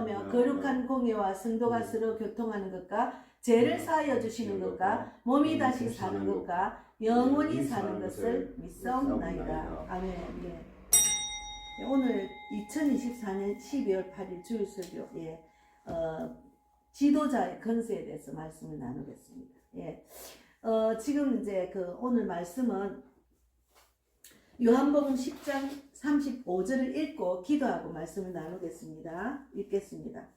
거룩한 공예와 성도가 서로 교통하는 것과 죄를 사하여 주시는 것과 몸이 다시 사는 것과 영원히 사는 것을 믿사옵나이다. 아멘. 예. 오늘 2024년 12월 8일 주일 설교 지도자의 건세에 대해서 말씀을 나누겠습니다. 예. 지금 이제 오늘 말씀은 요한복음 10장 35절을 읽고 기도하고 말씀을 나누겠습니다. 읽겠습니다.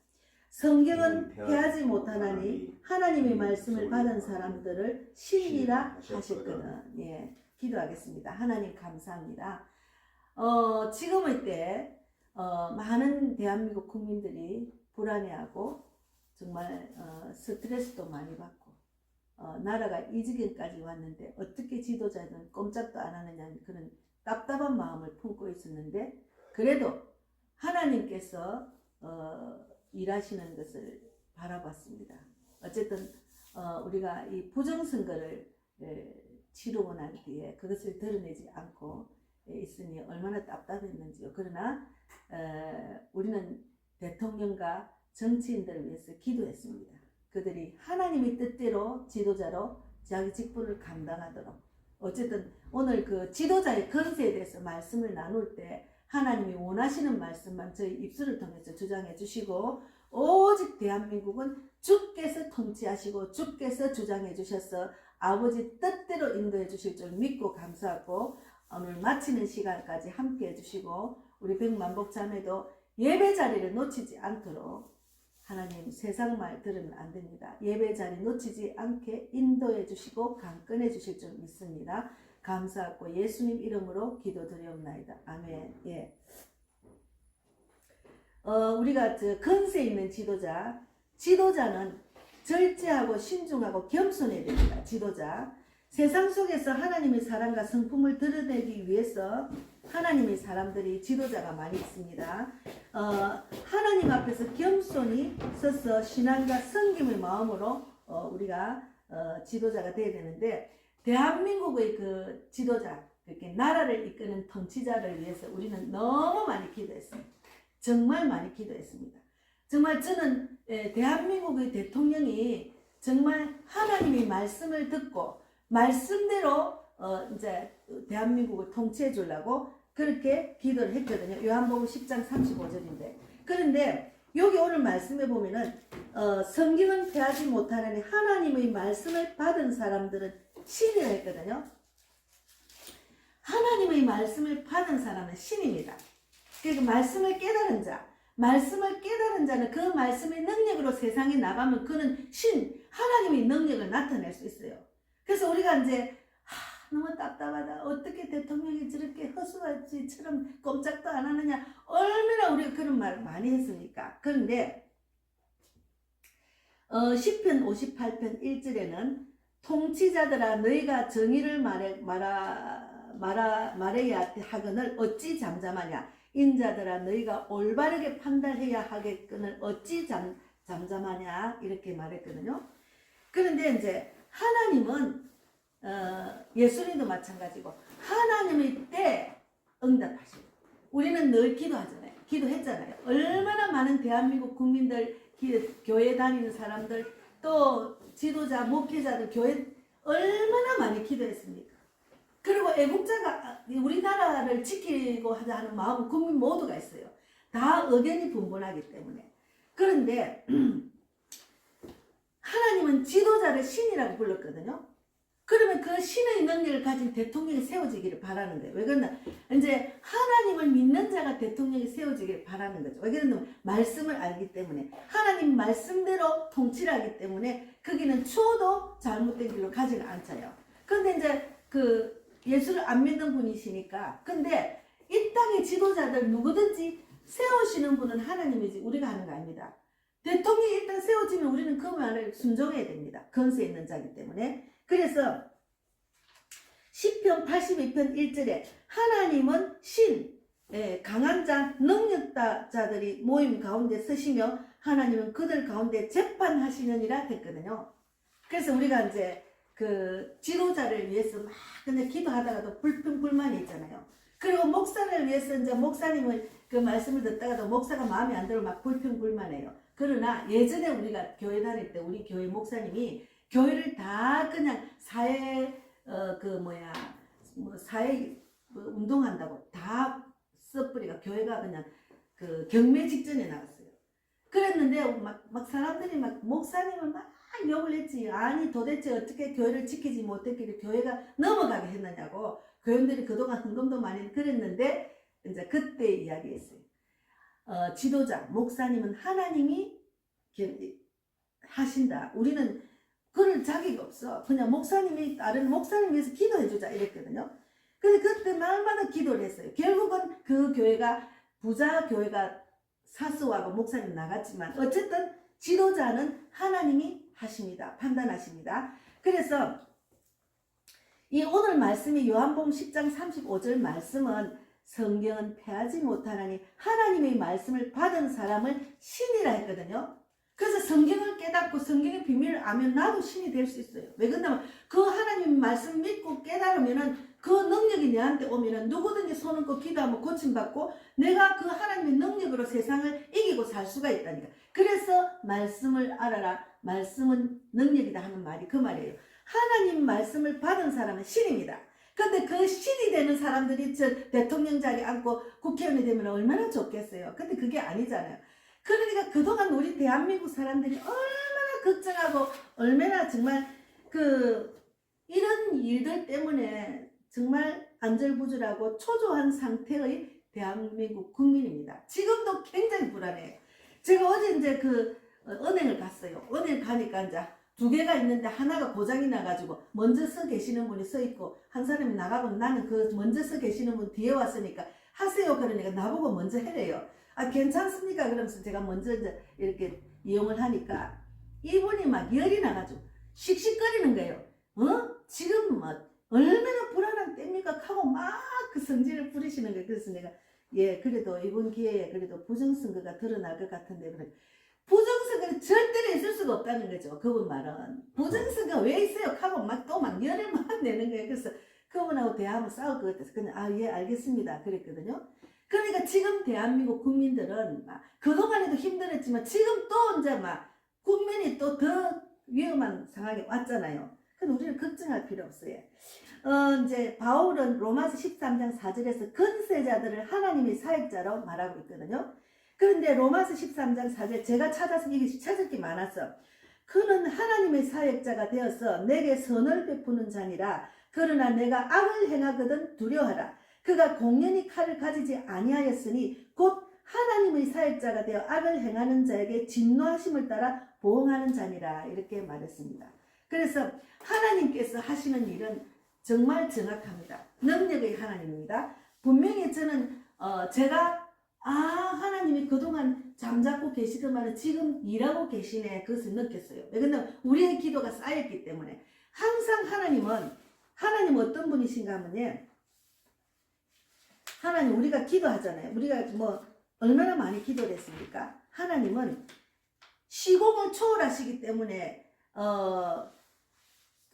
성경은 패하지 못하나니 하나님의 말씀을 받은 사람들을 신이라 하셨거든. 예, 기도하겠습니다. 하나님 감사합니다. 지금의 때 많은 대한민국 국민들이 불안해하고 정말 스트레스도 많이 받고 나라가 이 지경까지 왔는데 어떻게 지도자는 꼼짝도 안 하느냐는 그런 답답한 마음을 품고 있었는데 그래도 하나님께서 일하시는 것을 바라봤습니다. 어쨌든 우리가 이 부정선거를 치르고 난 뒤에 그것을 드러내지 않고 있으니 얼마나 답답했는지요. 그러나 우리는 대통령과 정치인들을 위해서 기도했습니다. 그들이 하나님의 뜻대로 지도자로 자기 직분을 감당하도록 어쨌든 오늘 그 지도자의 건세에 대해서 말씀을 나눌 때 하나님이 원하시는 말씀만 저희 입술을 통해서 주장해 주시고 오직 대한민국은 주께서 통치하시고 주께서 주장해 주셔서 아버지 뜻대로 인도해 주실 줄 믿고 감사하고 오늘 마치는 시간까지 함께 해주시고 우리 백만복 자매도 예배 자리를 놓치지 않도록 하나님 세상 말 들으면 안 됩니다. 예배 자리 놓치지 않게 인도해 주시고 강건해 주실 줄 믿습니다. 감사하고 예수님 이름으로 기도드리옵나이다. 아멘. 예. 우리가 건세 있는 지도자는 절제하고 신중하고 겸손해야 됩니다. 지도자. 세상 속에서 하나님의 사랑과 성품을 드러내기 위해서 하나님의 사람들이 지도자가 많이 있습니다. 하나님 앞에서 겸손히 서서 신앙과 섬김의 마음으로 우리가 지도자가 되어야 되는데 대한민국의 그 지도자, 이렇게 나라를 이끄는 통치자를 위해서 우리는 너무 많이 기도했습니다. 정말 많이 기도했습니다. 정말 저는 대한민국의 대통령이 정말 하나님의 말씀을 듣고 말씀대로 이제 대한민국을 통치해 주려고 그렇게 기도를 했거든요. 요한복음 10장 35절인데 그런데 여기 오늘 말씀에 보면은 성경은 패하지 못하나니 하나님의 말씀을 받은 사람들은 신이라 했거든요. 하나님의 말씀을 받은 사람은 신입니다. 그러니까 말씀을 깨달은 자는 그 말씀의 능력으로 세상에 나가면 그는 하나님의 능력을 나타낼 수 있어요. 그래서 우리가 이제 너무 답답하다. 어떻게 대통령이 저렇게 허수아비처럼 꼼짝도 안 하느냐. 얼마나 우리가 그런 말을 많이 했습니까? 그런데 시편 58편 1절에는 통치자들아 너희가 정의를 말해야 하거늘 어찌 잠잠하냐. 인자들아 너희가 올바르게 판단해야 하겠거늘 어찌 잠잠하냐. 이렇게 말했거든요. 그런데 이제 하나님은 예수님도 마찬가지고 하나님의 때 응답하십니다. 우리는 늘 기도하잖아요. 기도했잖아요. 얼마나 많은 대한민국 국민들, 교회 다니는 사람들, 또 지도자, 목회자들, 교회 얼마나 많이 기도했습니까? 그리고 애국자가 우리나라를 지키고 하자 하는 마음은 국민 모두가 있어요. 다 의견이 분분하기 때문에. 그런데 하나님은 지도자를 신이라고 불렀거든요. 그러면 그 신의 능력을 가진 대통령이 세워지기를 바라는 거예요. 왜 그러나 이제 하나님을 믿는 자가 대통령이 세워지기를 바라는 거죠. 왜 그러냐면 말씀을 알기 때문에 하나님 말씀대로 통치를 하기 때문에 거기는 추워도 잘못된 길로 가지는 않잖아요. 그런데 이제 예수를 안 믿는 분이시니까 근데 이 땅의 지도자들 누구든지 세우시는 분은 하나님이지 우리가 하는 거 아닙니다. 대통령이 일단 세워지면 우리는 그 말을 순종해야 됩니다. 건세 있는 자기 때문에. 그래서 시편 82편 1절에 하나님은 강한 자, 능력자들이 모임 가운데 서시며 하나님은 그들 가운데 재판하시느니라 했거든요. 그래서 우리가 이제 그 지도자를 위해서 막 근데 기도하다가도 불평불만이 있잖아요. 그리고 목사를 위해서 이제 목사님을 그 말씀을 듣다가도 목사가 마음에 안 들어 막 불평불만해요. 그러나 예전에 우리가 교회 다닐 때 우리 교회 목사님이 교회를 다 그냥 사회 사회 운동한다고 다 써버리가 교회가 그냥 그 경매 직전에 나갔어요. 그랬는데 막 사람들이 막 목사님을 막 욕을 했지. 아니 도대체 어떻게 교회를 지키지 못했기를 교회가 넘어가게 했느냐고. 교인들이 그동안 헌금도 많이 그랬는데 이제 그때 이야기했어요. 지도자 목사님은 하나님이 하신다. 우리는 그럴 자격이 없어. 그냥 목사님이 다른 목사님 위해서 기도해주자 이랬거든요. 근데 그때 날마다 기도를 했어요. 결국은 그 교회가 부자 교회가 사수하고 목사님 나갔지만 어쨌든 지도자는 하나님이 하십니다. 판단하십니다. 그래서 이 오늘 말씀이 요한복음 10장 35절 말씀은 성경은 패하지 못하나니 하나님의 말씀을 받은 사람을 신이라 했거든요. 그래서 성경을 깨닫고 성경의 비밀을 알면 나도 신이 될 수 있어요. 왜 그러냐면 그 하나님 말씀 믿고 깨달으면은 그 능력이 내한테 오면은 누구든지 손 얹고 기도하면 고침받고 내가 그 하나님의 능력으로 세상을 이기고 살 수가 있다니까. 그래서 말씀을 알아라. 말씀은 능력이다 하는 말이 그 말이에요. 하나님 말씀을 받은 사람은 신입니다. 근데 그 신이 되는 사람들이 저 대통령 자리 앉고 국회의원이 되면 얼마나 좋겠어요. 근데 그게 아니잖아요. 그러니까 그동안 우리 대한민국 사람들이 얼마나 걱정하고 얼마나 정말 이런 일들 때문에 정말 안절부절하고 초조한 상태의 대한민국 국민입니다. 지금도 굉장히 불안해요. 제가 어제 이제 은행을 갔어요. 은행 가니까 이제 두 개가 있는데 하나가 고장이 나가지고 먼저 서 계시는 분이 서 있고 한 사람이 나가고 나는 그 먼저 서 계시는 분 뒤에 왔으니까 하세요. 그러니까 나보고 먼저 해래요. 아 괜찮습니까? 그러면서 제가 먼저 이제 이렇게 이용을 하니까 이분이 막 열이 나가지고 씩씩거리는 거예요. 지금 막 얼마나 불안한 때입니까? 하고 막 그 성질을 부리시는 거예요. 그래서 내가 그래도 이번 기회에 그래도 부정선거가 드러날 것 같은데 그래. 부정선거는 절대로 있을 수가 없다는 거죠. 그분 말은. 부정선거 왜 있어요? 하고 막 또 막 열을 막 내는 거예요. 그래서 그분하고 대화하면 싸울 것 같아서 그냥 알겠습니다. 그랬거든요. 그러니까 지금 대한민국 국민들은 막 그동안에도 힘들었지만 지금 또 이제 막 국민이 또 더 위험한 상황에 왔잖아요. 근데 우리는 걱정할 필요 없어요. 이제 바울은 로마서 13장 4절에서 권세자들을 하나님의 사역자로 말하고 있거든요. 그런데 로마서 13장 4절 제가 찾아서 이게 찾을 게 많았어. 그는 하나님의 사역자가 되어서 내게 선을 베푸는 자니라. 그러나 내가 악을 행하거든 두려워하라. 그가 공연히 칼을 가지지 아니하였으니 곧 하나님의 사역자가 되어 악을 행하는 자에게 진노하심을 따라 보응하는 자니라. 이렇게 말했습니다. 그래서 하나님께서 하시는 일은 정말 정확합니다. 능력의 하나님입니다. 분명히 저는 제가 하나님이 그동안 잠자고 계시더만 지금 일하고 계시네 그것을 느꼈어요. 왜냐하면 우리의 기도가 쌓였기 때문에 항상 하나님 어떤 분이신가 하면요. 하나님 우리가 기도하잖아요. 우리가 뭐 얼마나 많이 기도를 했습니까? 하나님은 시공을 초월하시기 때문에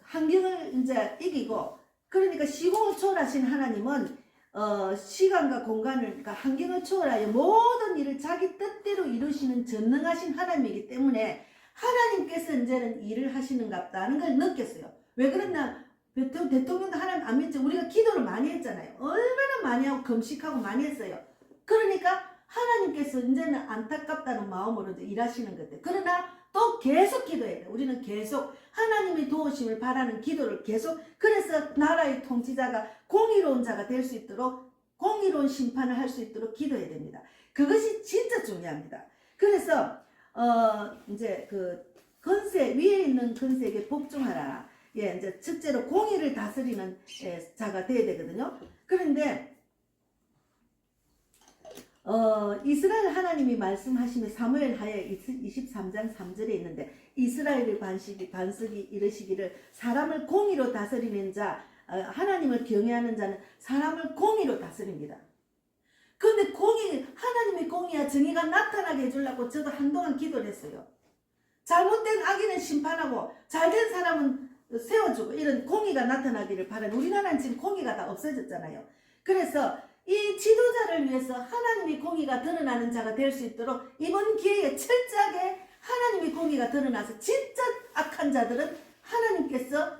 환경을 이제 이기고 그러니까 시공을 초월하신 하나님은 시간과 공간을 그러니까 환경을 초월하여 모든 일을 자기 뜻대로 이루시는 전능하신 하나님이기 때문에 하나님께서 이제는 일을 하시는갑다는 걸 느꼈어요. 왜 그랬나? 대통령도 하나님 안 믿죠. 우리가 기도를 많이 했잖아요. 얼마나 많이 하고 금식하고 많이 했어요. 그러니까 하나님께서 이제는 안타깝다는 마음으로 이제 일하시는 것들. 그러나 또 계속 기도해야 돼. 우리는 계속 하나님의 도우심을 바라는 기도를 계속 그래서 나라의 통치자가 공의로운 자가 될 수 있도록 공의로운 심판을 할 수 있도록 기도해야 됩니다. 그것이 진짜 중요합니다. 그래서 이제 권세 위에 있는 권세에게 복종하라. 이제 첫째로 공의를 다스리는 자가 돼야 되거든요. 그런데 이스라엘 하나님이 말씀하시는 사무엘 하에 23장 3절에 있는데 이스라엘의 반석이 이르시기를 사람을 공의로 다스리는 자 하나님을 경외하는 자는 사람을 공의로 다스립니다. 그런데 하나님의 공의와 정의가 나타나게 해주려고 저도 한동안 기도를 했어요. 잘못된 악인은 심판하고 잘된 사람은 세워주고 이런 공의가 나타나기를 바라는 우리나라는 지금 공의가 다 없어졌잖아요. 그래서 이 지도자를 위해서 하나님의 공의가 드러나는 자가 될 수 있도록 이번 기회에 철저하게 하나님의 공의가 드러나서 진짜 악한 자들은 하나님께서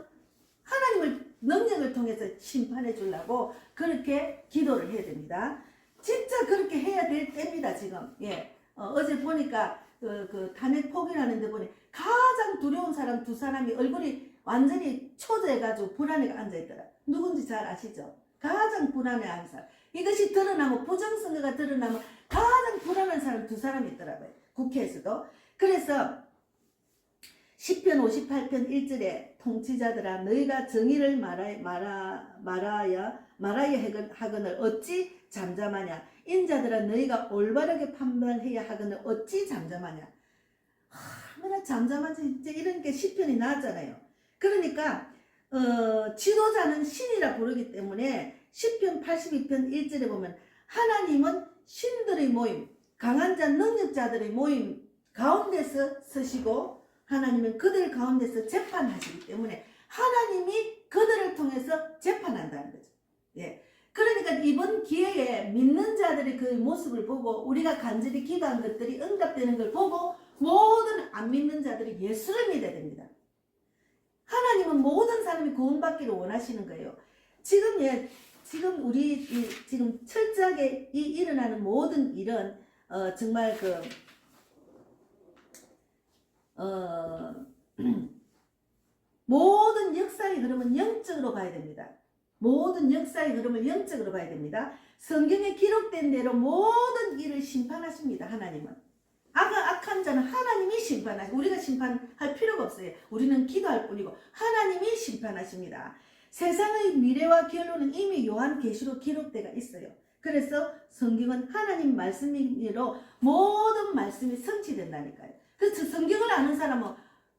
하나님을 능력을 통해서 심판해 주려고 그렇게 기도를 해야 됩니다. 진짜 그렇게 해야 될 때입니다. 지금 어제 보니까 그 탄핵 포기라는 데 보니 가장 두려운 사람 두 사람이 얼굴이 완전히 초조해가지고 불안해가 앉아있더라. 누군지 잘 아시죠? 가장 불안해하는 사람. 이것이 드러나면 부정선거가 드러나면 가장 불안한 사람 두 사람이 있더라고요. 국회에서도. 그래서 10편 58편 1절에 통치자들아 너희가 정의를 말하여 하거늘 어찌 잠잠하냐. 인자들아 너희가 올바르게 판단해야 하거늘 어찌 잠잠하냐. 얼마나 잠잠한지 이제 이런 게 10편이 나왔잖아요. 그러니까 지도자는 신이라 부르기 때문에 10편 82편 1절에 보면 하나님은 신들의 모임, 강한 자 능력자들의 모임 가운데서 서시고 하나님은 그들 가운데서 재판하시기 때문에 하나님이 그들을 통해서 재판한다는 거죠. 그러니까 이번 기회에 믿는 자들의 그 모습을 보고 우리가 간절히 기도한 것들이 응답되는 걸 보고 모든 안 믿는 자들이 예수를 믿어야 됩니다. 하나님은 모든 사람이 구원받기를 원하시는 거예요. 지금 우리 지금 철저하게 일어나는 모든 일은 정말 모든 역사의 흐름은 영적으로 봐야 됩니다. 모든 역사의 흐름을 영적으로 봐야 됩니다. 성경에 기록된 대로 모든 일을 심판하십니다. 하나님은. 악한 자는 하나님이 심판하시고 우리가 심판할 필요가 없어요. 우리는 기도할 뿐이고 하나님이 심판하십니다. 세상의 미래와 결론은 이미 요한계시록 기록되어 있어요. 그래서 성경은 하나님 말씀으로 모든 말씀이 성취된다니까요. 그래서 성경을 아는 사람은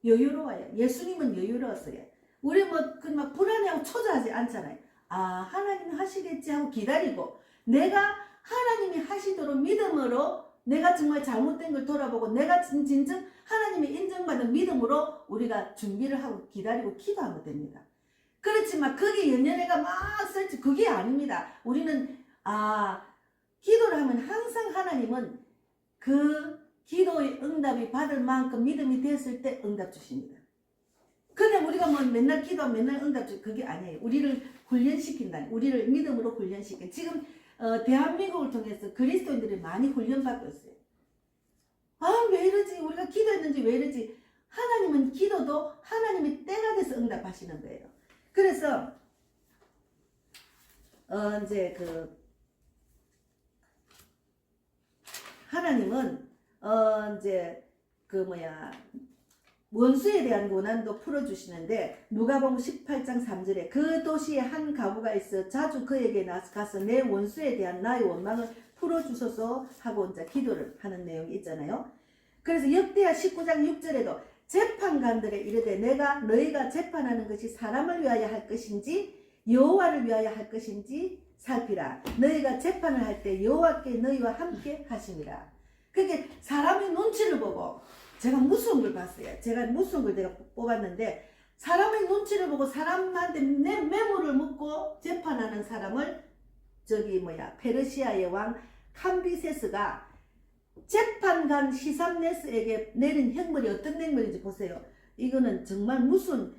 여유로워요. 예수님은 여유로웠어요. 우리 막 불안해하고 초조하지 않잖아요. 하나님이 하시겠지 하고 기다리고 내가 하나님이 하시도록 믿음으로 내가 정말 잘못된 걸 돌아보고 내가 진정 하나님의 인정받은 믿음으로 우리가 준비를 하고 기다리고 기도하면 됩니다. 그렇지만 거기에 연연해가 막 설치 그게 아닙니다. 우리는 기도를 하면 항상 하나님은 그 기도의 응답이 받을 만큼 믿음이 됐을 때 응답 주십니다. 그냥 우리가 뭐 맨날 기도하면 맨날 응답 주 그게 아니에요. 우리를 훈련시킨다. 우리를 믿음으로 훈련시킨. 지금 대한민국을 통해서 그리스도인들이 많이 훈련받고 있어요. 왜 이러지? 우리가 기도했는지 왜 이러지? 하나님은 기도도 하나님이 때가 돼서 응답하시는 거예요. 그래서 이제 하나님은 이제 원수에 대한 고난도 풀어주시는데 누가복음 18장 3절에 그 도시에 한 가부가 있어 자주 그에게 가서 내 원수에 대한 나의 원망을 풀어주소서 하고 이제 기도를 하는 내용이 있잖아요. 그래서 역대하 19장 6절에도 재판관들에 이르되 내가 너희가 재판하는 것이 사람을 위하여 할 것인지 여호와를 위하여 할 것인지 살피라. 너희가 재판을 할 때 여호와께 너희와 함께 하심이라. 그게 사람의 눈치를 보고 제가 무서운 걸 봤어요. 제가 무서운 걸 내가 뽑았는데 사람의 눈치를 보고 사람한테 내 매물을 묻고 재판하는 사람을 페르시아의 왕 캄비세스가 재판관 시삼네스에게 내린 형벌이 어떤 형벌인지 보세요. 이거는 정말 무슨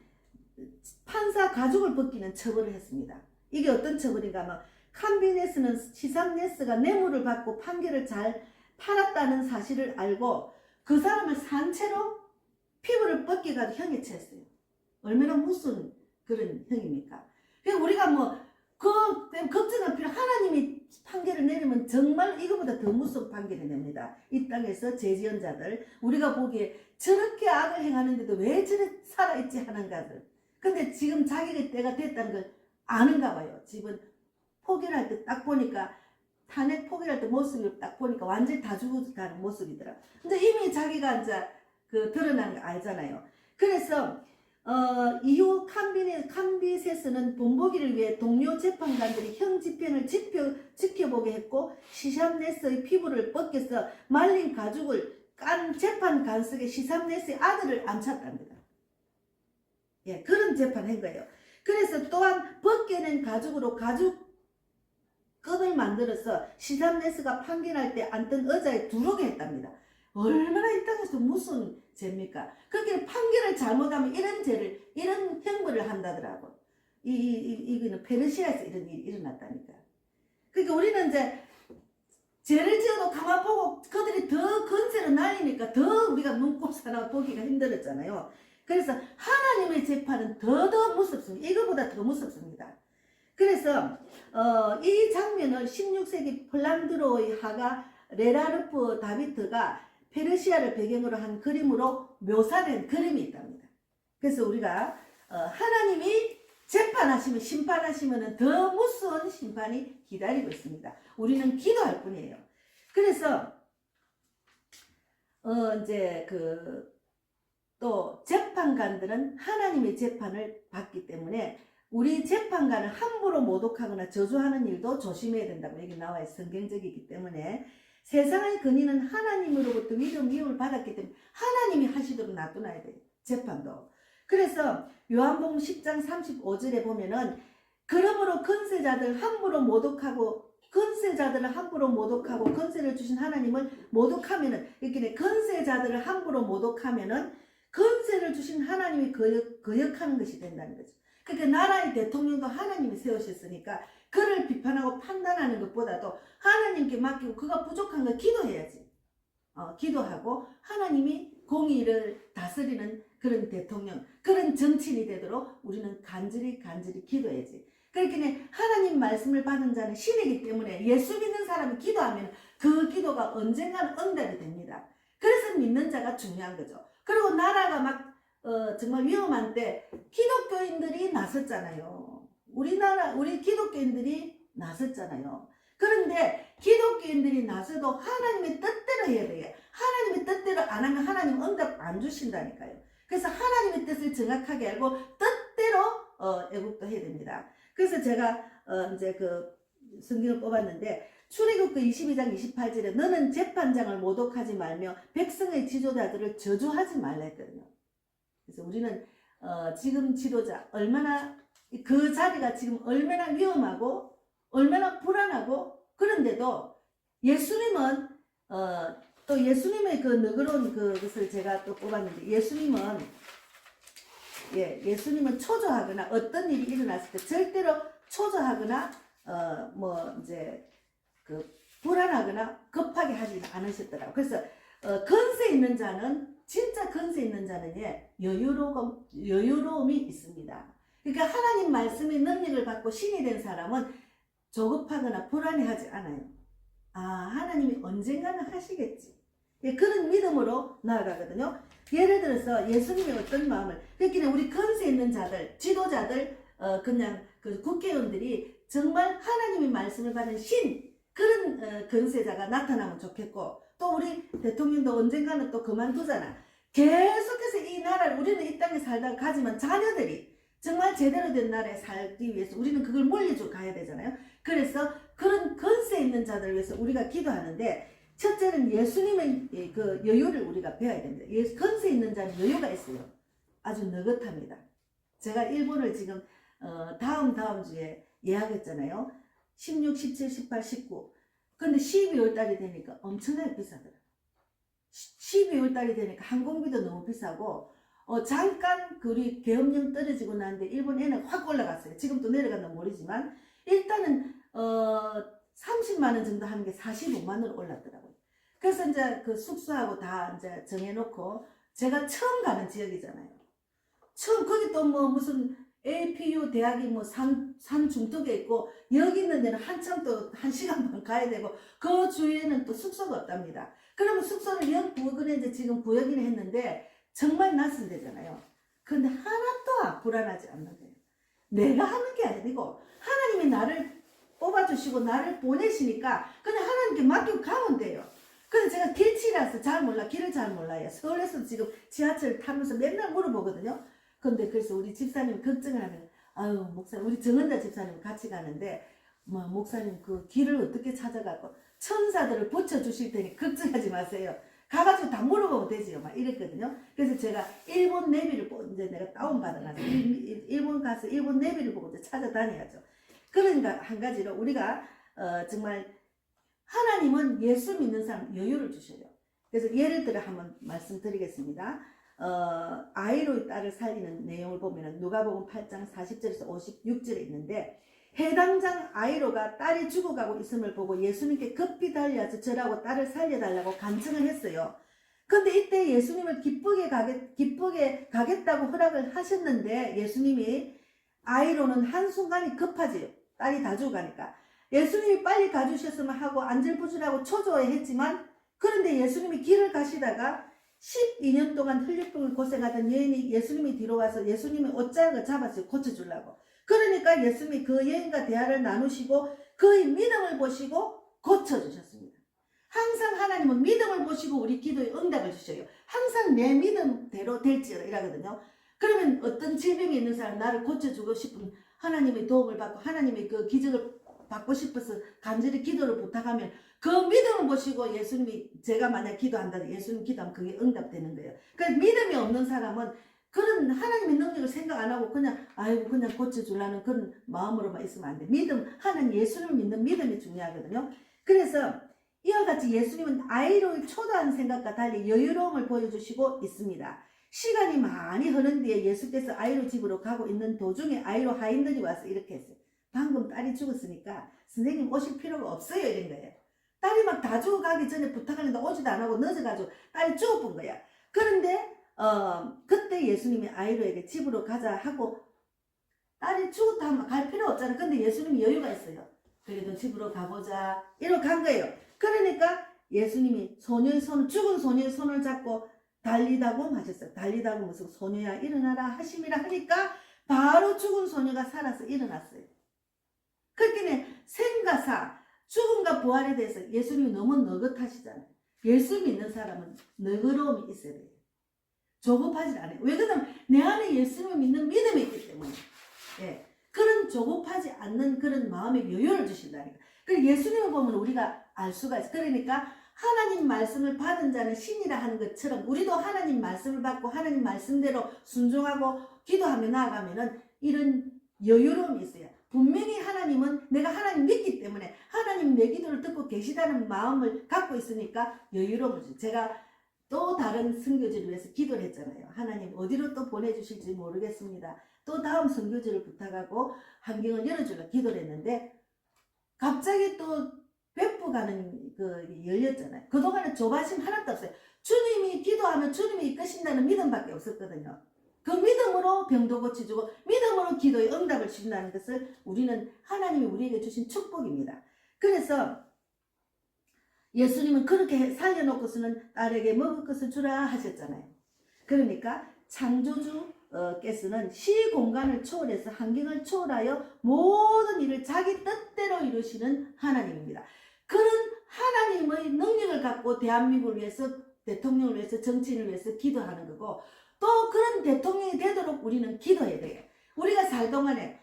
판사 가죽을 벗기는 처벌을 했습니다. 이게 어떤 처벌인가 하면 캄비네스는 시삼네스가 뇌물을 받고 판결을 잘 팔았다는 사실을 알고 그 사람을 산채로 피부를 벗겨가지고 형에 처했어요. 얼마나 무슨 그런 형입니까? 그러니까 우리가 걱정할 필요 하나님이 판결을 내리면 정말 이거보다 더 무서운 판결이 냅니다. 이 땅에서 죄지은 자들 우리가 보기에 저렇게 악을 행하는데도 왜 저래 살아있지 하는가들. 근데 지금 자기가 때가 됐다는 걸 아는가 봐요. 지금 포기를 할 때 딱 보니까 탄핵 포기할 때 모습을 딱 보니까 완전히 다 죽어가는 모습이더라. 근데 이미 자기가 이제 드러나는 거 알잖아요. 그래서 이후 캄비세스는 본보기를 위해 동료 재판관들이 형 집행을 지켜보게 했고 시삼네스의 피부를 벗겨서 말린 가죽을 깐 재판관 속에 시삼네스의 아들을 앉혔답니다. 그런 재판한 거예요. 그래서 또한 벗겨낸 가죽으로 끈을 만들어서 시삼네스가 판결할 때 앉던 의자에 두르게 했답니다. 얼마나 이 땅에서 무슨 죄입니까? 그렇게 판결을 잘못하면 이런 형벌을 한다더라고. 이거는 페르시아에서 이런 일이 일어났다니까. 그러니까 우리는 이제 죄를 지어도 가만 보고 그들이 더 건세로 날리니까 더 우리가 눈꼽 사나 보기가 힘들었잖아요. 그래서 하나님의 재판은 더 무섭습니다. 이거보다 더 무섭습니다. 그래서 이 장면을 16세기 플란드로의 화가 레라르프 다비트가 페르시아를 배경으로 한 그림으로 묘사된 그림이 있답니다. 그래서 우리가 하나님이 재판하시면 심판하시면 더 무서운 심판이 기다리고 있습니다. 우리는 기도할 뿐이에요. 그래서 이제 또 재판관들은 하나님의 재판을 받기 때문에 우리 재판관을 함부로 모독하거나 저주하는 일도 조심해야 된다고 여기 나와요. 성경적이기 때문에 세상의 근인은 하나님으로부터 위임을 받았기 때문에 하나님이 하시도록 놔둬놔야 돼요. 재판도. 그래서 요한복음 10장 35절에 보면은 그러므로 건세자들을 함부로 모독하고 건세를 주신 하나님을 모독하면은 이렇게 건세자들을 함부로 모독하면은 건세를 주신 하나님이 거역하는 것이 된다는 거죠. 그러니까 나라의 대통령도 하나님이 세우셨으니까 그를 비판하고 판단하는 것보다도 하나님께 맡기고 그가 부족한 걸 기도해야지. 기도하고 하나님이 공의를 다스리는 그런 대통령, 그런 정치인이 되도록 우리는 간절히 기도해야지. 그렇게 하나님 말씀을 받은 자는 신이기 때문에 예수 믿는 사람이 기도하면 그 기도가 언젠가는 응답이 됩니다. 그래서 믿는 자가 중요한 거죠. 그리고 나라가 막 정말 위험한 때 기독교인들이 나섰잖아요. 우리 기독교인들이 나섰잖아요. 그런데 기독교인들이 나서도 하나님의 뜻대로 해야 돼요. 하나님의 뜻대로 안 하면 하나님 응답 안 주신다니까요. 그래서 하나님의 뜻을 정확하게 알고 뜻대로 애국도 해야 됩니다. 그래서 제가 이제 성경을 뽑았는데 출애굽기 22장 28절에 너는 재판장을 모독하지 말며 백성의 지도자들을 저주하지 말라 했거든요. 그래서 우리는 지금 지도자 얼마나 그 자리가 지금 얼마나 위험하고 얼마나 불안하고 그런데도 예수님은 또 예수님의 그 너그러운 그것을 제가 또 뽑았는데 예수님은 초조하거나 어떤 일이 일어났을 때 절대로 초조하거나 이제 불안하거나 급하게 하지 않으셨더라고요. 그래서 건세 있는 자는 진짜 건세 있는 자는 여유로움이 있습니다. 그러니까 하나님 말씀의 능력을 받고 신이 된 사람은 조급하거나 불안해하지 않아요. 하나님이 언젠가는 하시겠지. 그런 믿음으로 나아가거든요. 예를 들어서 예수님의 어떤 마음을 그러니까 우리 건세 있는 자들, 지도자들, 그냥 국회의원들이 정말 하나님의 말씀을 받은 그런 건세자가 나타나면 좋겠고 또 우리 대통령도 언젠가는 또 그만두잖아. 계속해서 이 나라를 우리는 이 땅에 살다가 가지만 자녀들이 정말 제대로 된 나라에 살기 위해서 우리는 그걸 물려주고 가야 되잖아요. 그래서 그런 건세 있는 자들을 위해서 우리가 기도하는데 첫째는 예수님의 그 여유를 우리가 배워야 됩니다. 건세 있는 자는 여유가 있어요. 아주 느긋합니다. 제가 일본을 지금 다음 주에 예약했잖아요. 16, 17, 18, 19. 근데 12월 달이 되니까 엄청나게 비싸더라고요. 12월 달이 되니까 항공비도 너무 비싸고 잠깐 우리 계엄령 떨어지고 나는데 일본 엔화가 확 올라갔어요. 지금 또 내려갔나 모르지만 일단은 30만 원 정도 하는 게 45만 원으로 올랐더라고요. 그래서 이제 그 숙소하고 다 이제 정해놓고 제가 처음 가는 지역이잖아요. 처음 거기 또 무슨 APU 대학이 산 중턱에 있고 여기 있는 데는 한참 또 1시간 반 가야 되고 그 주위에는 또 숙소가 없답니다. 그러면 숙소를 구역에 이제 지금 구역이나 했는데 정말 낯선 데잖아요. 근데 하나도 불안하지 않는 거예요. 내가 하는 게 아니고 하나님이 나를 뽑아주시고 나를 보내시니까 그냥 하나님께 맡기고 가면 돼요. 근데 제가 길치라서 길을 잘 몰라요. 서울에서 지금 지하철 타면서 맨날 물어보거든요. 근데 그래서 우리 집사님 걱정을 하면 목사님 우리 정은자 집사님 같이 가는데 목사님 그 길을 어떻게 찾아가고 천사들을 붙여주실 테니 걱정하지 마세요. 가가지고 다 물어보면 되지요. 막 이랬거든요. 그래서 제가 일본 내비를 이제 내가 다운받아가지고 일본 가서 일본 내비를 보고 이제 찾아다녀야죠. 그러니까 한 가지로 우리가 정말 하나님은 예수 믿는 사람 여유를 주셔요. 그래서 예를 들어 한번 말씀드리겠습니다. 아이로의 딸을 살리는 내용을 보면 누가복음 8장 40절에서 56절에 있는데, 해당장 아이로가 딸이 죽어가고 있음을 보고 예수님께 급히 달려와서 저라고 딸을 살려달라고 간청을 했어요. 근데 이때 예수님을 기쁘게 가겠다고 허락을 하셨는데, 예수님이 아이로는 한순간이 급하지요. 딸이 다 죽어가니까. 예수님이 빨리 가주셨으면 하고 안절부절하고 초조해했지만, 그런데 예수님이 길을 가시다가 12년 동안 혈류병을 고생하던 여인이 예수님이 뒤로 와서 예수님의 옷자락을 잡았어요. 고쳐주려고. 그러니까 예수님이 그 여인과 대화를 나누시고 그의 믿음을 보시고 고쳐주셨습니다. 항상 하나님은 믿음을 보시고 우리 기도에 응답을 주셔요. 항상 내 믿음대로 될지어다 이라거든요. 그러면 어떤 질병이 있는 사람, 나를 고쳐주고 싶은 하나님의 도움을 받고 하나님의 그 기적을 받고 싶어서 간절히 기도를 부탁하면 그 믿음을 보시고 예수님이, 제가 만약 기도한다, 예수님 기도하면 그게 응답되는 거예요. 그러니까 믿음이 없는 사람은 그런 하나님의 능력을 생각 안 하고 그냥 아이고 그냥 고쳐주려는 그런 마음으로만 있으면 안 돼. 믿음, 하나님 예수를 믿는 믿음이 중요하거든요. 그래서 이와 같이 예수님은 아이로의 초라한 생각과 달리 여유로움을 보여주시고 있습니다. 시간이 많이 흐른 뒤에 예수께서 아이로 집으로 가고 있는 도중에 아이로 하인들이 와서 이렇게 했어요. 방금 딸이 죽었으니까 선생님 오실 필요가 없어요 이런 거예요. 딸이 막 다 죽어가기 전에 부탁하는데 오지도 안 하고 늦어가지고 딸이 죽어본 거야. 그런데 그때 예수님이 아이로에게 집으로 가자 하고, 딸이 죽었다 하면 갈 필요 없잖아. 근데 예수님이 여유가 있어요. 그래도 집으로 가보자 이러고 간 거예요. 그러니까 예수님이 죽은 소녀의 손을 잡고 달리다고 하셨어요. 달리다고 무슨 소녀야 일어나라 하심이라 하니까 바로 죽은 소녀가 살아서 일어났어요. 그렇게 생가사 죽음과 부활에 대해서 예수님이 너무 너긋하시잖아요. 예수 믿는 사람은 너그러움이 있어야 돼요. 조급하지 않아요. 왜 그러냐면 내 안에 예수님을 믿는 믿음이 있기 때문에. 예. 그런 조급하지 않는 그런 마음의 여유를 주신다니까. 그래서 예수님을 보면 우리가 알 수가 있어요. 그러니까 하나님 말씀을 받은 자는 신이라 하는 것처럼 우리도 하나님 말씀을 받고 하나님 말씀대로 순종하고 기도하며 나아가면은 이런 여유로움이 있어요. 분명히 하나님은 내가 하나님 믿기 때문에 하나님 내 기도를 듣고 계시다는 마음을 갖고 있으니까 여유로움을 줘요. 제가 또 다른 선교지를 위해서 기도를 했잖아요. 하나님 어디로 또 보내주실지 모르겠습니다. 또 다음 선교지를 부탁하고 환경을 열어주려 기도를 했는데 갑자기 또 백부가는 열렸잖아요. 그동안은 조바심 하나도 없어요. 주님이 기도하면 주님이 이끄신다는 믿음밖에 없었거든요. 그 믿음으로 병도 고쳐주고 믿음으로 기도에 응답을 주신다는 것을 우리는 하나님이 우리에게 주신 축복입니다. 그래서 예수님은 그렇게 살려놓고서는 딸에게 먹을 것을 주라 하셨잖아요. 그러니까 창조주께서는 시공간을 초월해서 환경을 초월하여 모든 일을 자기 뜻대로 이루시는 하나님입니다. 그런 하나님의 능력을 갖고 대한민국을 위해서, 대통령을 위해서, 정치인을 위해서 기도하는 거고, 또 그런 대통령이 되도록 우리는 기도해야 돼요. 우리가 살 동안에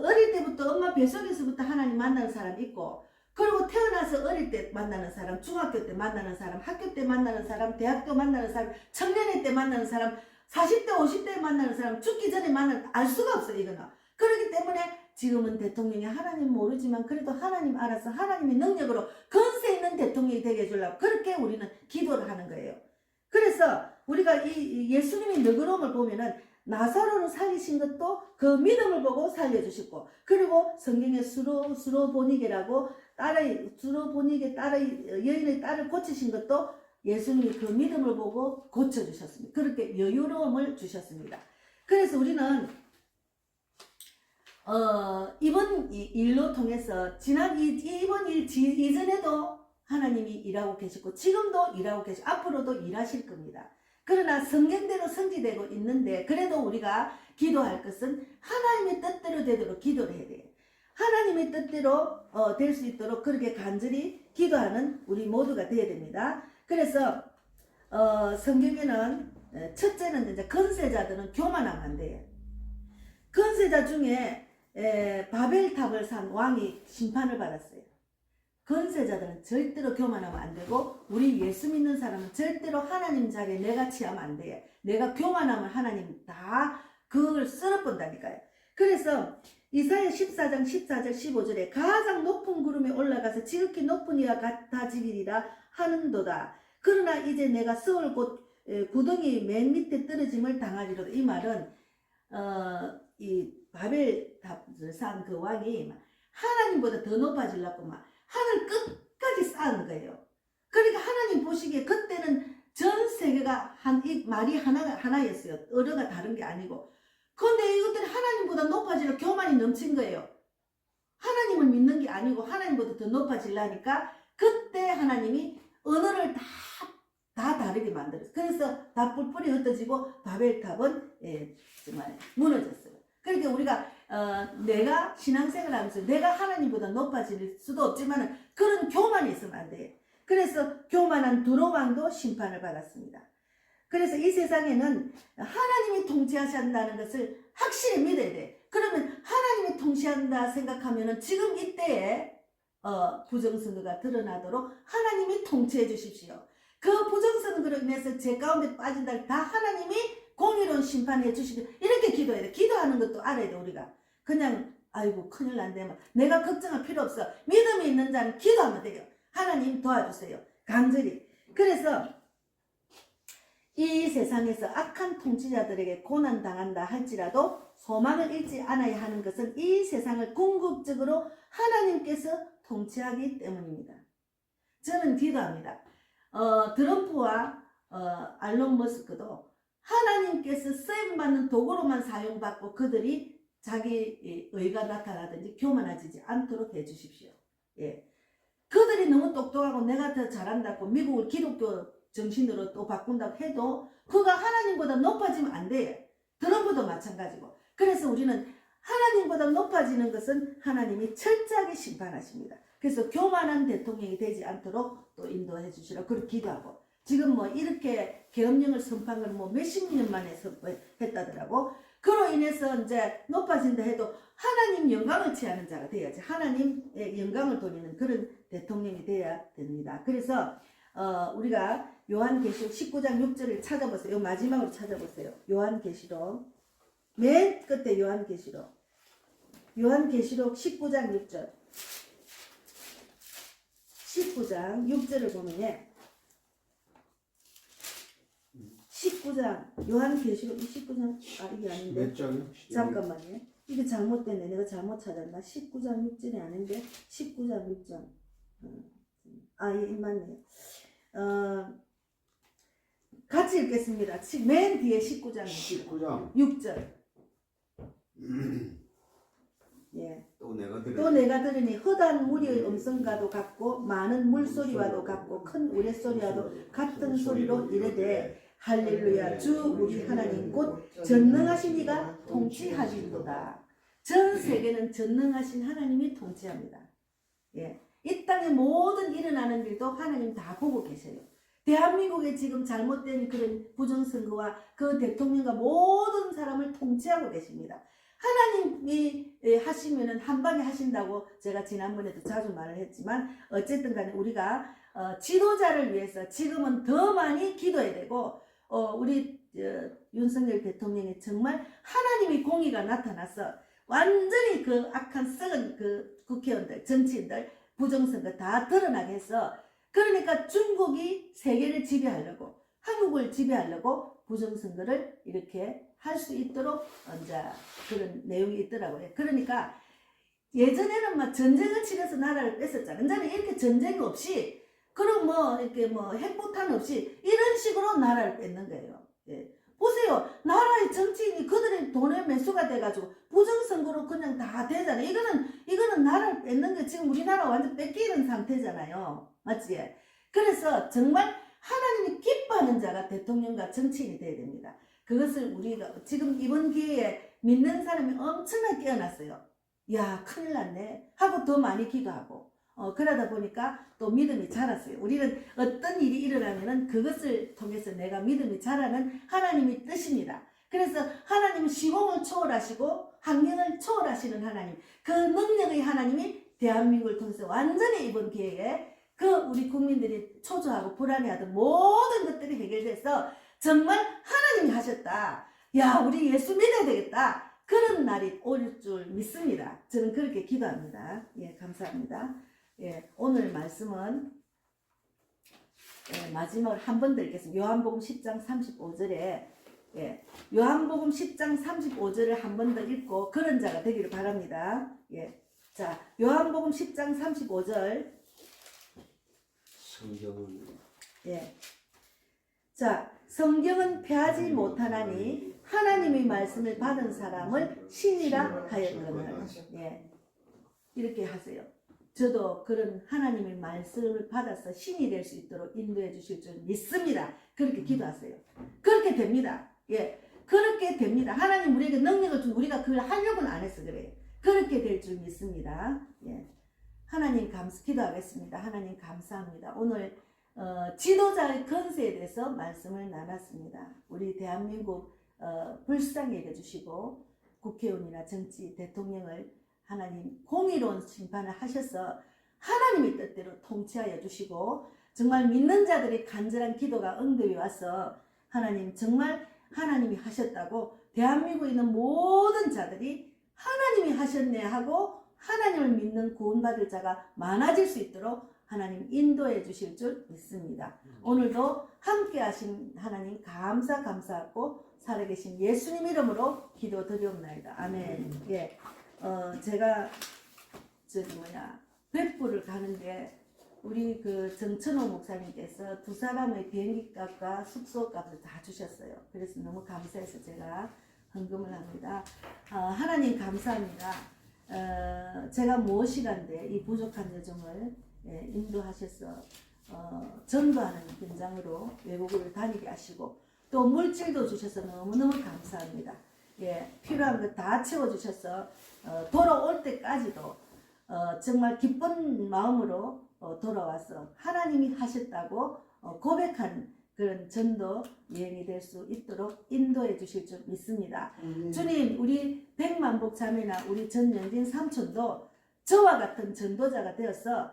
어릴 때부터 엄마 뱃속에서부터 하나님 만나는 사람 있고, 그리고 태어나서 어릴 때 만나는 사람, 중학교 때 만나는 사람, 학교 때 만나는 사람, 대학교 만나는 사람, 청년의 때 만나는 사람, 40대 50대 만나는 사람, 죽기 전에 만나는, 알 수가 없어요 이거는. 그렇기 때문에 지금은 대통령이 하나님 모르지만 그래도 하나님 알아서 하나님의 능력으로 건세 있는 대통령이 되게 해주려고 그렇게 우리는 기도를 하는 거예요. 그래서 우리가 이 예수님의 너그러움을 보면은 나사로를 살리신 것도 그 믿음을 보고 살려주셨고, 그리고 성경에 수로보니게라고 수로보니게 여인의 딸을 고치신 것도 예수님이 그 믿음을 보고 고쳐주셨습니다. 그렇게 여유로움을 주셨습니다. 그래서 우리는 이번 일로 통해서 이번 일 이전에도 하나님이 일하고 계시고 지금도 일하고 계시고 앞으로도 일하실 겁니다. 그러나 성경대로 성취되고 있는데 그래도 우리가 기도할 것은 하나님의 뜻대로 되도록 기도를 해야 돼요. 하나님의 뜻대로 될 수 있도록 그렇게 간절히 기도하는 우리 모두가 되어야 됩니다. 그래서 성경에는 첫째는 이제 건세자들은 교만하면 안 돼요. 건세자 중에 바벨탑을 산 왕이 심판을 받았어요. 건세자들은 절대로 교만하면 안 되고 우리 예수 믿는 사람은 절대로 하나님 자리에 내가 취하면 안 돼요. 내가 교만하면 하나님 다 그걸 쓸어본다니까요. 그래서 이사야 14장 14절 15절에 가장 높은 구름에 올라가서 지극히 높은 이와 같아지리라 하는도다. 그러나 이제 내가 서울 곧 구덩이 맨 밑에 떨어짐을 당하리로다. 이 말은 이 바벨 탑을 쌓은 그 왕이 하나님보다 더 높아지려고 막 하늘 끝까지 쌓은 거예요. 그러니까 하나님 보시기에 그때는 전 세계가 이 말이 하나였어요. 어려가 다른 게 아니고. 그런데 이것들은 하나님보다 높아지려 교만이 넘친 거예요. 하나님을 믿는 게 아니고 하나님보다 더 높아지려니까 그때 하나님이 언어를 다 다르게 만들었어요. 그래서 다 뿔뿔이 흩어지고 바벨탑은 정말 무너졌어요. 그러니까 우리가 내가 신앙생활 하면서 내가 하나님보다 높아질 수도 없지만 그런 교만이 있으면 안 돼요. 그래서 교만한 두로왕도 심판을 받았습니다. 그래서 이 세상에는 하나님이 통치하신다는 것을 확실히 믿어야 돼. 그러면 하나님이 통치한다 생각하면은 지금 이때에 부정선거가 드러나도록 하나님이 통치해 주십시오. 그 부정선거로 인해서 제 가운데 빠진다 다 하나님이 공의로운 심판해 주시고 이렇게 기도해야 돼. 기도하는 것도 알아야 돼. 우리가 그냥 아이고 큰일 난데 내가 걱정할 필요 없어. 믿음이 있는 자는 기도하면 돼요. 하나님 도와주세요. 간절히. 그래서 이 세상에서 악한 통치자들에게 고난당한다 할지라도 소망을 잃지 않아야 하는 것은 이 세상을 궁극적으로 하나님께서 통치하기 때문입니다. 저는 기도합니다. 트럼프와 알론 머스크도 하나님께서 쓰임받는 도구로만 사용받고 그들이 자기 의가 나타나든지 교만해지지 않도록 해주십시오. 예. 그들이 너무 똑똑하고 내가 더 잘한다고 미국을 기독교 정신으로 또 바꾼다고 해도 그가 하나님보다 높아지면 안 돼요. 트럼프도 마찬가지고. 그래서 우리는 하나님보다 높아지는 것은 하나님이 철저하게 심판하십니다. 그래서 교만한 대통령이 되지 않도록 또 인도해 주시라 그렇게 기도하고 지금 이렇게 계엄령을 선포한 걸 몇십 년 만에 선포했다더라고. 그로 인해서 이제 높아진다 해도 하나님 영광을 취하는 자가 돼야지. 하나님의 영광을 돌리는 그런 대통령이 돼야 됩니다. 그래서 우리가 요한계시록 19장 6절을 찾아보세요. 요 마지막으로 찾아보세요. 요한계시록 맨 끝에 요한계시록 19장 6절 19장 6절을 보면 19장 요한계시록 19장 이게 아닌데 몇 장이요? 잠깐만요. 이게 잘못됐네. 내가 잘못 찾았나? 19장 6절이 아닌데 19장 6절 예, 맞네요. 같이 읽겠습니다. 맨 뒤에 19장 6절 예. 또 내가 들으니 헛한 무리의 음성과도 같고 많은 물소리와도 같고 큰 우레소리와도 같은 소리로 이르되 할렐루야 주 우리 하나님 곧 전능하신 이가 통치하시도다. 전 세계는 전능하신 하나님이 통치합니다. 예. 이 땅의 모든 일어나는 일도 하나님 다 보고 계세요. 대한민국에 지금 잘못된 그런 부정선거와 그 대통령과 모든 사람을 통치하고 계십니다. 하나님이 하시면은 한 방에 하신다고 제가 지난번에도 자주 말을 했지만 어쨌든 간에 우리가 지도자를 위해서 지금은 더 많이 기도해야 되고 우리 윤석열 대통령이 정말 하나님의 공의가 나타나서 완전히 그 악한 썩은 그 국회의원들 정치인들 부정선거 다 드러나게 해서 그러니까 중국이 세계를 지배하려고 한국을 지배하려고 부정선거를 이렇게 할 수 있도록 이제 그런 내용이 있더라고요. 그러니까 예전에는 막 전쟁을 치러서 나라를 뺐었잖아요. 이제는 이렇게 전쟁 없이 그리고 이렇게 핵폭탄 없이 이런 식으로 나라를 뺏는 거예요. 예. 보세요. 나라의 정치인이 그들의 돈에 매수가 돼가지고 부정선거로 그냥 다 되잖아요. 이거는 나라를 뺏는 게 지금 우리나라 완전 뺏기는 상태잖아요. 맞지? 그래서 정말 하나님이 기뻐하는 자가 대통령과 정치인이 돼야 됩니다. 그것을 우리가 지금 이번 기회에 믿는 사람이 엄청나게 깨어났어요. 야 큰일 났네 하고 더 많이 기도하고 그러다 보니까 또 믿음이 자랐어요. 우리는 어떤 일이 일어나면은 그것을 통해서 내가 믿음이 자라는 하나님의 뜻입니다. 그래서 하나님은 시공을 초월하시고 환경을 초월하시는 하나님, 그 능력의 하나님이 대한민국을 통해서 완전히 이번 기회에 그 우리 국민들이 초조하고 불안해하던 모든 것들이 해결돼서 정말 하나님이 하셨다. 야 우리 예수 믿어야 되겠다. 그런 날이 올 줄 믿습니다. 저는 그렇게 기도합니다. 예, 감사합니다. 예, 오늘 말씀은 마지막으로 한 번 더 읽겠습니다. 요한복음 10장 35절에 요한복음 10장 35절을 한 번 더 읽고 그런 자가 되기를 바랍니다. 예, 자, 요한복음 10장 35절. 성경은 자, 성경은 폐하지 못하나니 하나님의 말씀을 받은 사람을 신이라 하였거늘. 이렇게 하세요. 저도 그런 하나님의 말씀을 받아서 신이 될 수 있도록 인도해 주실 줄 믿습니다. 그렇게 기도하세요. 그렇게 됩니다. 그렇게 됩니다. 하나님 우리에게 능력을 준 우리가 그걸 하려고는 안 해서 그래요. 그렇게 될 줄 믿습니다. 하나님 기도하겠습니다. 하나님 감사합니다. 오늘 지도자의 건세에 대해서 말씀을 나눴습니다. 우리 대한민국 불쌍히 여겨주시고 국회의원이나 정치 대통령을 하나님 공의로운 심판을 하셔서 하나님의 뜻대로 통치하여 주시고 정말 믿는 자들의 간절한 기도가 응답이 와서 하나님 정말 하나님이 하셨다고 대한민국에 있는 모든 자들이 하나님이 하셨네 하고 하나님을 믿는 구원받을 자가 많아질 수 있도록 하나님 인도해 주실 줄 믿습니다. 오늘도 함께 하신 하나님 감사하고 살아계신 예수님 이름으로 기도드리옵나이다. 아멘. 제가 백부를 가는데 우리 그 정천호 목사님께서 두 사람의 비행기 값과 숙소 값을 다 주셨어요. 그래서 너무 감사해서 제가 헌금을 합니다. 하나님 감사합니다. 제가 무엇이간데 이 부족한 여정을 인도하셔서 전도하는 현장으로 외국을 다니게 하시고 또 물질도 주셔서 너무너무 감사합니다. 필요한 거 다 채워주셔서 돌아올 때까지도 정말 기쁜 마음으로 돌아와서 하나님이 하셨다고 고백하는 그런 전도 여행이 될 수 있도록 인도해 주실 줄 믿습니다. 주님, 우리 백만복 자매나 우리 전연진 삼촌도 저와 같은 전도자가 되어서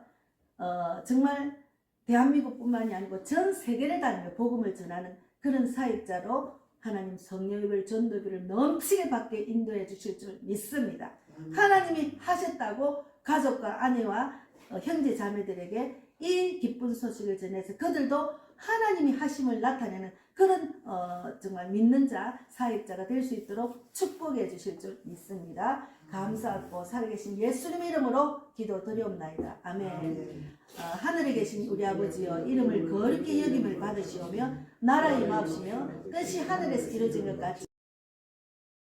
정말 대한민국뿐만이 아니고 전 세계를 다니며 복음을 전하는 그런 사역자로 하나님 성령의 전도비를 넘치게 받게 인도해 주실 줄 믿습니다. 하나님이 하셨다고 가족과 아내와 형제 자매들에게 이 기쁜 소식을 전해서 그들도 하나님이 하심을 나타내는 그런 정말 믿는 자 사역자가 될 수 있도록 축복해 주실 줄 믿습니다. 감사하고 살아계신 예수님 이름으로 기도드리옵나이다. 아멘. 하늘에 계신 우리 아버지여 이름을 거룩히 여김을 받으시오며 나라의 마옵시며 뜻이 하늘에서 이루어진 것 같이